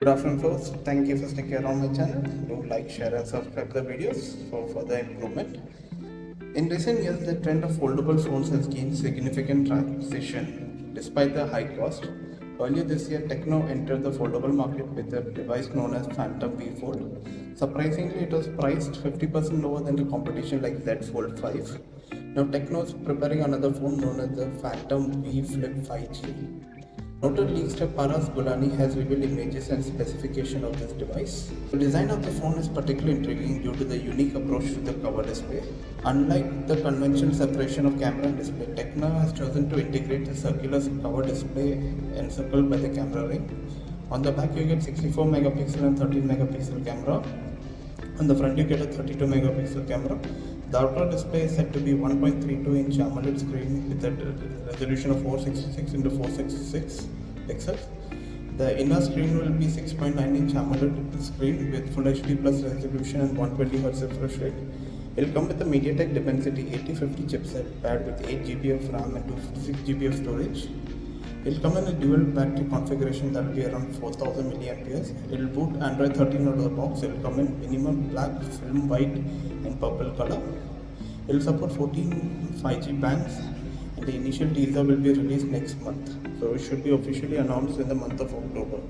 Good afternoon folks, thank you for sticking around my channel. Do like, share and subscribe the videos for further improvement. In recent years, the trend of foldable phones has gained significant traction despite the high cost. Earlier this year, Tecno entered the foldable market with a device known as Phantom V Fold. Surprisingly, it was priced 50% lower than the competition like Z Fold 5. Now Tecno is preparing another phone known as the Phantom V Flip 5G. Noted leakster Paras Gulani has revealed images and specification of this device. The design of the phone is particularly intriguing due to the unique approach to the cover display. Unlike the conventional separation of camera and display, Tecno has chosen to integrate the circular cover display encircled by the camera ring. On the back you get 64 megapixel and 13 megapixel camera. On the front you get a 32 megapixel camera. The outer display is said to be 1.32 inch AMOLED screen with a resolution of 466 into 466 pixels. The inner screen will be 6.9 inch AMOLED screen with Full HD plus resolution and 120 Hz refresh rate. It will come with a MediaTek Dimensity 8050 chipset paired with 8 GB of RAM and 256 GB of storage. It will come in a dual battery configuration that will be around 4000 mAh. It will boot Android 13 out of the box. It will come in minimum black, film white and purple color. It will support 14 5G bands and the initial teaser will be released next month. So it should be officially announced in the month of October.